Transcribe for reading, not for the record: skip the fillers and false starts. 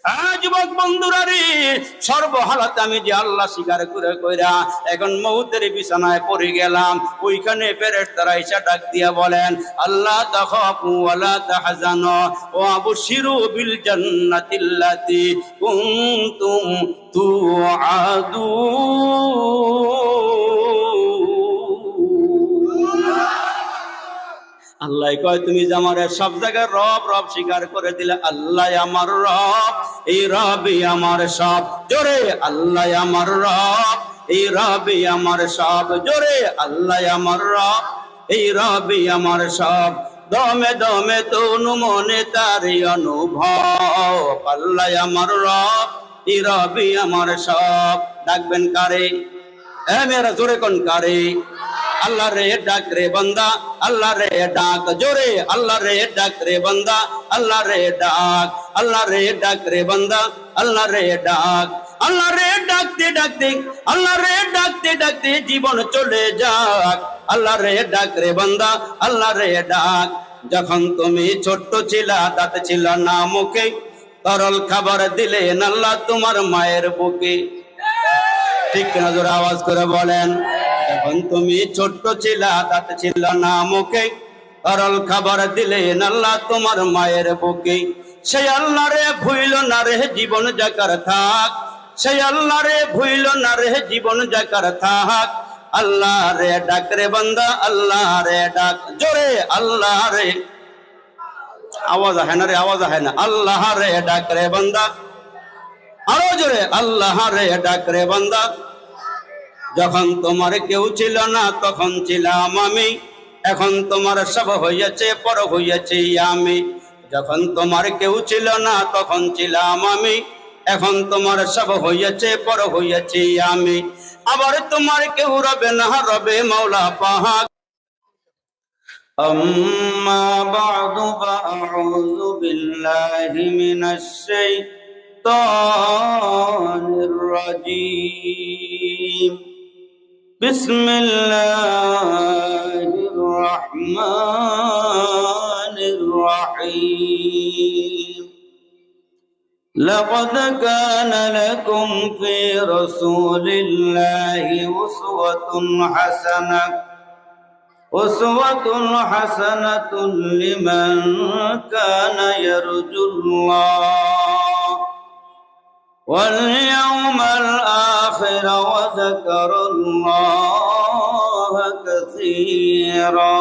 যুবক বন্ধুরা রে, সর্বহালাতে আমি যে আল্লাহ স্বীকার করে কইরা এখন মউতের বিছানায় পড়ে গেলাম, ওইখানে ফেরেশতারা এসে ডাক দিয়া বলেন, আল্লাহ তাখাফু ওয়ালা তাহজানু ওয়া আবশিরু বিল জান্নাতিল্লাতী কুনতুম তুআদুন। আল্লাহ কয়, তুমি যে আমার সব জায়গায় রব রব স্বীকার করে দিলে, আল্লাহ আমার রব, এই রবই আমার সব। জোরে আল্লাহ আমার রব, এই রবই আমার সব। জোরে আল্লাহ আমার রব, এই রবই আমার সব। দমে দমে তনু মনে তারই অনুভব, আল্লাহ আমার রব, এই রবই আমার সব। ডাকবেন কারে? মেয়েরা জোরে কোন কারে? আল্লাহ রে ডাক রে বান্দা, আল্লাহ রে ডাক। জোরে আল্লাহ রে ডাক রে বান্দা, আল্লাহ রে ডাক। আল্লাহ রে ডাক রে বান্দা, আল্লাহ রে ডাক। আল্লাহ রে ডাকতে ডাকতে, আল্লাহ রে ডাকতে ডাকতে জীবন চলে যাক। আল্লাহ রে ডাক রে বান্দা, আল্লাহ রে ডাক। যখন তুমি ছোট্ট ছিলা, দাঁত ছিল না মুখে, তরল খাবার দিলেন আল্লাহ তোমার মায়ের বুকে। ঠিক কিনা? জোরে আওয়াজ করে বলেন। যখন তুমি ছোট্ট ছিলা, দাঁত ছিল না মুখে, তরল খাবার দিলেন আল্লাহ তোমার মায়ের বুকে। সেই আল্লাহ রে ভুইল না রে জীবন যাকার থাক, সেই আল্লাহ রে ভুইল না রে জীবন যাকার থাক। আল্লাহ রে ডাক রে বান্দা, আল্লাহ রে ডাক। জোরে আল্লাহ রে, আওয়াজ হয় না রে, আওয়াজ হয় না। আল্লাহ রে ডাক রে বান্দা, আরো জোরে আল্লাহ রে ডাক রে বান্দা। যখন তোমার কেউ ছিল না তখন ছিলাম আমি, এখন তোমার সব হইয়াছে পর হইয়াছি আমি। যখন তোমার কেউ ছিল না তখন ছিলাম আমি, এখন তোমার সব হইয়াছে পর হইয়াছি আমি। আবার তোমার কেউ রবে না, রবে মাওলা পাক। আম্মা বা'দু ফাআউযু বিল্লাহি মিনাশ শাইতানির রাজীম। বিসমিল্লাহির রহমানির রহিম। লাকাদ কানা লাকুম ফি রাসূলিল্লাহি উসওয়াতুন হাসানাতুন লিমান কানা ইয়ারজুল্লাহ ওয়াল ইয়াওমাল আখির ওয়া যাকারাল্লাহা কাসীরা।